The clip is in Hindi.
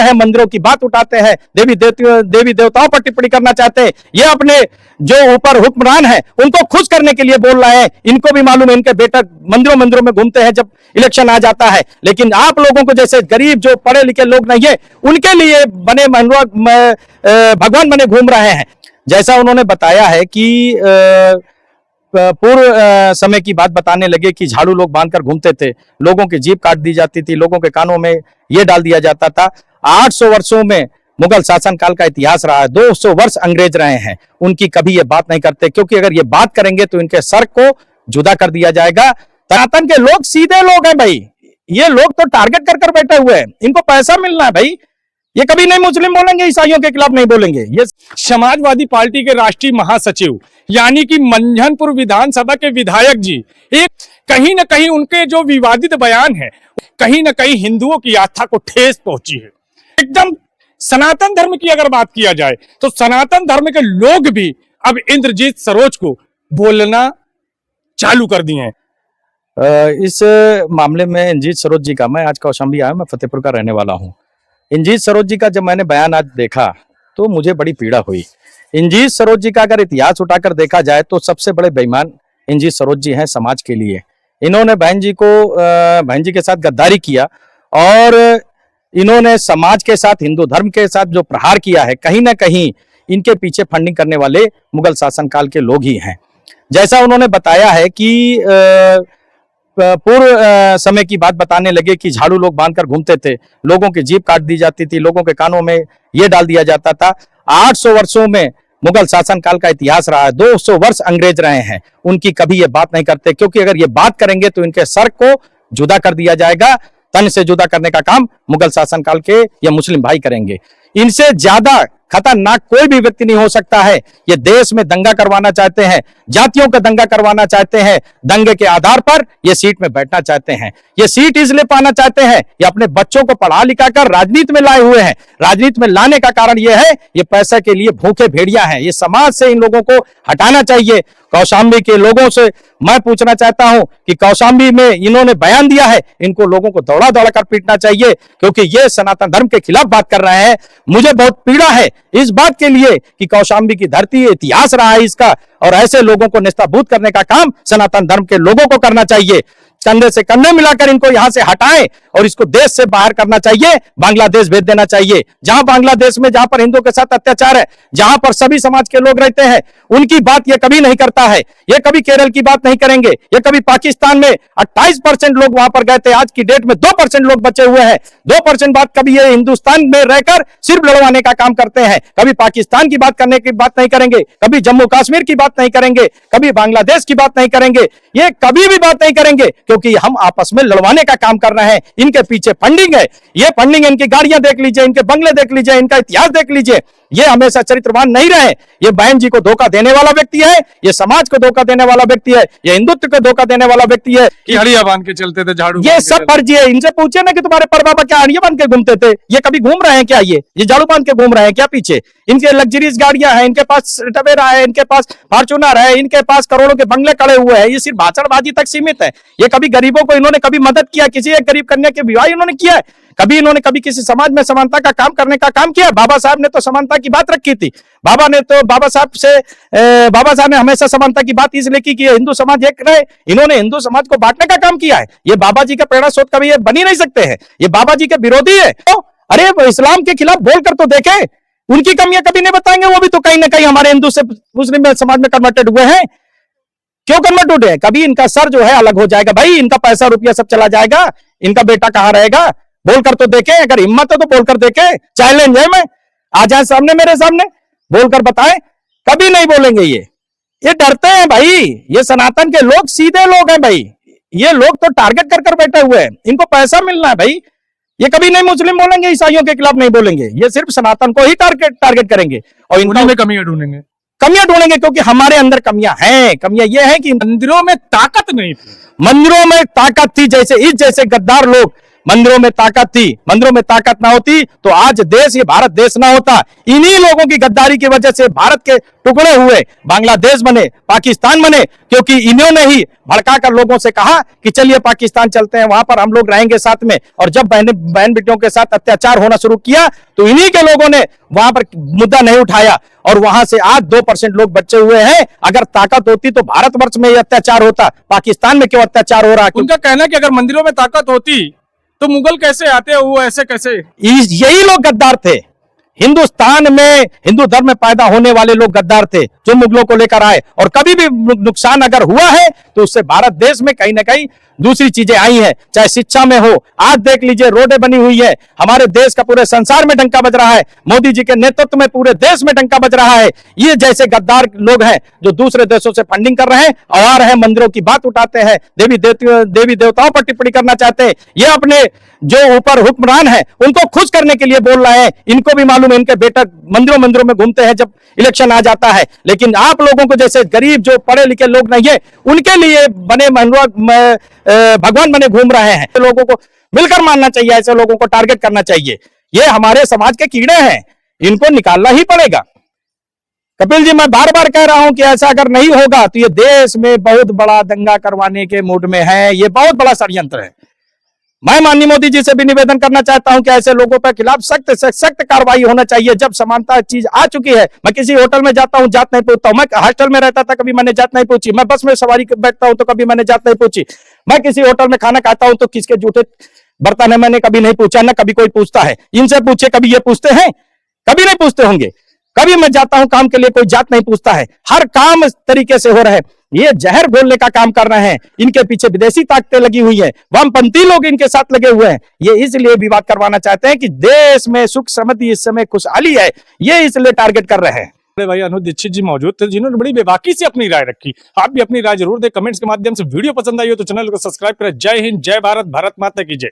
हैं, मंदिरों की बात उठाते हैं, देवी देवताओं पर टिप्पणी करना चाहते हैं। ये अपने जो ऊपर हुक्मरान है उनको खुश करने के लिए बोल रहे हैं। इनको भी मालूम है, इनके बेटा मंदिरों में घूमते हैं जब इलेक्शन आ जाता है। लेकिन आप लोगों को जैसे गरीब जो पढ़े लिखे लोग नहीं है, उनके लिए बने भगवान बने घूम रहे हैं। जैसा उन्होंने बताया है कि पूर्व समय की बात बताने लगे कि झाड़ू लोग बांधकर घूमते थे, लोगों की जीभ काट दी जाती थी, लोगों के कानों में ये डाल दिया जाता था। 800 वर्षों में मुगल शासनकाल का इतिहास रहा है, 200 वर्ष अंग्रेज रहे हैं, उनकी कभी ये बात नहीं करते, क्योंकि अगर ये बात करेंगे तो इनके सर को जुदा कर दिया जाएगा। सनातन के लोग सीधे लोग हैं भाई, ये लोग तो टारगेट कर बैठे हुए हैं, इनको पैसा मिलना है भाई। ये कभी नहीं मुस्लिम बोलेंगे, ईसाइयों के खिलाफ नहीं बोलेंगे। ये समाजवादी पार्टी के राष्ट्रीय महासचिव यानी कि मंझनपुर विधानसभा के विधायक जी, एक कहीं ना कहीं उनके जो विवादित बयान है, कहीं ना कहीं हिंदुओं की आस्था को ठेस पहुंची है। एकदम सनातन धर्म की अगर बात किया जाए तो सनातन धर्म के लोग भी अब इंद्रजीत सरोज को बोलना चालू कर दिए हैं। इस मामले में इंद्रजीत सरोज जी का, मैं आज कौशाम्बी आया, मैं फतेहपुर का रहने वाला हूँ। इंद्रजीत सरोज जी का जब मैंने बयान आज देखा तो मुझे बड़ी पीड़ा हुई। इंद्रजीत सरोज जी का अगर इतिहास उठाकर देखा जाए तो सबसे बड़े बेईमान इंद्रजीत सरोज जी हैं समाज के लिए। इन्होंने बहन जी के साथ गद्दारी किया और इन्होंने समाज के साथ, हिंदू धर्म के साथ जो प्रहार किया है, कहीं ना कहीं इनके पीछे फंडिंग करने वाले मुगल शासनकाल के लोग ही हैं। जैसा उन्होंने बताया है कि पूर्व समय की बात बताने लगे कि झाड़ू लोग बांधकर घूमते थे, लोगों की जीभ काट दी जाती थी, लोगों के कानों में ये डाल दिया जाता था। 800 वर्षों में मुगल शासनकाल का इतिहास रहा है, 200 वर्ष अंग्रेज रहे हैं, उनकी कभी ये बात नहीं करते, क्योंकि अगर ये बात करेंगे तो इनके सर को जुदा कर दिया जाएगा। तन से जुदा करने का काम मुगल शासनकाल के ये मुस्लिम भाई करेंगे। इनसे ज्यादा खतरनाक कोई भी व्यक्ति नहीं हो सकता है। ये देश में दंगा करवाना चाहते हैं, जातियों का दंगा करवाना चाहते हैं, दंगे के आधार पर ये सीट में बैठना चाहते हैं। ये सीट इसलिए पाना चाहते हैं, ये अपने बच्चों को पढ़ा लिखा कर राजनीति में लाए हुए हैं। राजनीति में लाने का कारण ये है, ये पैसे के लिए भूखे भेड़िया हैं। ये समाज से इन लोगों को हटाना चाहिए। कौशाम्बी के लोगों से मैं पूछना चाहता हूं कि कौशाम्बी में इन्होंने बयान दिया है, इनको लोगों को दौड़ा दौड़ा कर पीटना चाहिए, क्योंकि ये सनातन धर्म के खिलाफ बात कर रहे हैं। मुझे बहुत पीड़ा है इस बात के लिए कि कौशाम्बी की धरती इतिहास रहा है इसका, और ऐसे लोगों को नेस्ताभूत करने का काम सनातन धर्म के लोगों को करना चाहिए। कंधे से कंधे मिलाकर इनको यहां से हटाएं और इसको देश से बाहर करना चाहिए, बांग्लादेश भेज देना चाहिए। जहां बांग्लादेश में, जहां पर हिंदुओं के साथ अत्याचार है, जहां पर सभी समाज के लोग रहते हैं, उनकी बात ये कभी नहीं करता है। ये कभी केरल की बात नहीं करेंगे। ये कभी पाकिस्तान में 28% लोग वहां पर गए थे, आज की डेट में 2% लोग बचे हुए हैं। 2% बात कभी ये हिंदुस्तान में रहकर सिर्फ लड़वाने का काम करते हैं। कभी पाकिस्तान की बात करने की बात नहीं करेंगे, कभी जम्मू कश्मीर की बात नहीं करेंगे, कभी बांग्लादेश की बात नहीं करेंगे। ये कभी भी बात नहीं करेंगे, क्योंकि हम आपस में लड़वाने का काम कर रहे हैं। इनके पीछे फंडिंग है, ये फंडिंग, इनकी गाड़ियां देख लीजिए, इनके बंगले देख लीजिए, इनका इतिहास देख लीजिए। ये हमेशा चरित्रवान नहीं रहे। ये बहन जी को धोखा देने वाला व्यक्ति है, ये समाज को धोखा देने वाला व्यक्ति है, ये हिंदुत्व को धोखा देने वाला व्यक्ति है। कि हड़िया बांध के चलते थे, झाड़ू, ये सब फर्जी है। इनसे पूछे ना कि तुम्हारे परबाबा क्या हड़िया बांध के घूमते थे? ये कभी घूम रहे हैं क्या? ये झाड़ू बांध के घूम रहे हैं क्या? पीछे इनके लग्जरीज गाड़ियां हैं, इनके पास टवेरा है, इनके पास फॉर्च्यूनर है, इनके पास करोड़ों के बंगले खड़े हुए हैं। ये सिर्फ भाषणबाजी तक सीमित है। ये कभी गरीबों को इन्होंने कभी मदद किया? किसी एक गरीब कन्या के विवाह इन्होंने किया है? कभी इन्होंने कभी किसी समाज में समानता का काम करने का काम किया? बाबा साहब ने तो समानता की बात रखी थी। बाबा साहब ने हमेशा समानता की बात इसलिए की कि हिंदू समाज एक रहे। इन्होंने हिंदू समाज को बांटने का काम किया है। ये बाबा जी का प्रेरणा स्रोत कभी ये बन ही नहीं सकते हैं। ये बाबा जी के विरोधी है। तो अरे इस्लाम के खिलाफ बोलकर तो देखे, उनकी कमियां कभी नहीं बताएंगे। वो भी तो कहीं ना कहीं हमारे हिंदू से मुस्लिम समाज में कन्वर्टेड हुए हैं। क्यों कन्वर्ट हुए हैं? कभी इनका सर जो है अलग हो जाएगा भाई, इनका पैसा रुपया सब चला जाएगा। इनका बेटा कहां रहेगा? बोलकर तो देखें, अगर हिम्मत है तो बोलकर देखें। चैलेंज है, मैं आ जाए सामने, मेरे सामने बोलकर बताएं। कभी नहीं बोलेंगे। ये डरते हैं भाई। ये सनातन के लोग सीधे लोग हैं भाई। ये लोग तो टारगेट कर बैठे हुए हैं, इनको पैसा मिलना है भाई। ये कभी नहीं मुस्लिम बोलेंगे, ईसाइयों के खिलाफ नहीं बोलेंगे। ये सिर्फ सनातन को ही टारगेट करेंगे और उन्हीं में कमियां ढूंढेंगे, क्योंकि हमारे अंदर कमियां हैं। कमियां ये है कि मंदिरों में ताकत नहीं थी। मंदिरों में ताकत थी। जैसे गद्दार लोग मंदिरों में ताकत थी, मंदिरों में ताकत ना होती तो आज देश, ये भारत देश ना होता। इन्हीं लोगों की गद्दारी की वजह से भारत के टुकड़े हुए, बांग्लादेश बने, पाकिस्तान बने, क्योंकि इन्होंने ही भड़का कर लोगों से कहा कि चलिए पाकिस्तान चलते हैं, वहां पर हम लोग रहेंगे साथ में। और जब बहन बेटियों के साथ अत्याचार होना शुरू किया तो इन्हीं के लोगों ने वहां पर मुद्दा नहीं उठाया और वहां से आज 2% लोग बचे हुए हैं। अगर ताकत होती तो भारतवर्ष में ये अत्याचार होता, पाकिस्तान में क्यों अत्याचार हो रहा है? उनका कहना है कि अगर मंदिरों में ताकत होती तो मुगल कैसे आते, वो ऐसे कैसे? यही लोग गद्दार थे। हिंदुस्तान में हिंदू धर्म में पैदा होने वाले लोग गद्दार थे जो मुगलों को लेकर आए। और कभी भी नुकसान अगर हुआ है तो उससे भारत देश में कहीं ना कहीं दूसरी चीजें आई हैं, चाहे शिक्षा में हो। आज देख लीजिए रोडें बनी हुई है, हमारे देश का पूरे संसार में डंका बज रहा है, मोदी जी के नेतृत्व में पूरे देश में डंका बज रहा है। ये जैसे गद्दार लोग हैं जो दूसरे देशों से फंडिंग कर रहे हैं और आ रहे हैं, मंदिरों की बात उठाते हैं, देवी देवताओं पर टिप्पणी करना चाहते हैं। ये अपने जो ऊपर हुक्मरान है उनको खुश करने के लिए बोल रहे हैं। इनको भी मालूम है इनके बेटा मंदिरों में घूमते हैं जब इलेक्शन आ जाता है। लेकिन आप लोगों को जैसे गरीब जो पढ़े लिखे लोग नहीं है उनके लिए बने भगवान बने घूम रहे हैं। लोगों को मिलकर मानना चाहिए, ऐसे लोगों को टारगेट करना चाहिए। ये हमारे समाज के कीड़े हैं, इनको निकालना ही पड़ेगा। कपिल जी, मैं बार बार कह रहा हूं कि ऐसा अगर नहीं होगा तो ये देश में बहुत बड़ा दंगा करवाने के मूड में है, ये बहुत बड़ा षड्यंत्र है। मैं माननीय मोदी जी से भी निवेदन करना चाहता हूं कि ऐसे लोगों पर खिलाफ सख्त से सख्त कार्रवाई होना चाहिए। जब समानता चीज आ चुकी है, मैं किसी होटल में जाता हूं जात नहीं पूछता हूं, मैं हॉस्टल में रहता था कभी मैंने जात नहीं पूछी, मैं बस में सवारी बैठता हूं तो कभी मैंने जात नहीं पूछी, मैं किसी होटल में खाना खाता हूं तो किसके जूठे बर्तन है मैंने कभी नहीं पूछा, ना कभी कोई पूछता है। इनसे पूछे, कभी ये पूछते हैं? कभी नहीं पूछते होंगे। कभी मैं जाता हूं काम के लिए, कोई जात नहीं पूछता है। हर काम इस तरीके से हो रहा है। ये जहर घोलने का काम कर रहे हैं, इनके पीछे विदेशी ताकतें लगी हुई हैं, वामपंथी लोग इनके साथ लगे हुए हैं। ये इसलिए विवाद करवाना चाहते हैं कि देश में सुख समृद्धि इस समय खुशहाली है, ये इसलिए टारगेट कर रहे हैं। बड़े भाई अनुज दीक्षित जी मौजूद थे जिन्होंने बड़ी बेबाकी से अपनी राय रखी। आप भी अपनी राय जरूर दें कमेंट्स के माध्यम से। वीडियो पसंद आई हो तो चैनल को सब्सक्राइब करें। जय हिंद, जय भारत, भारत माता की जय।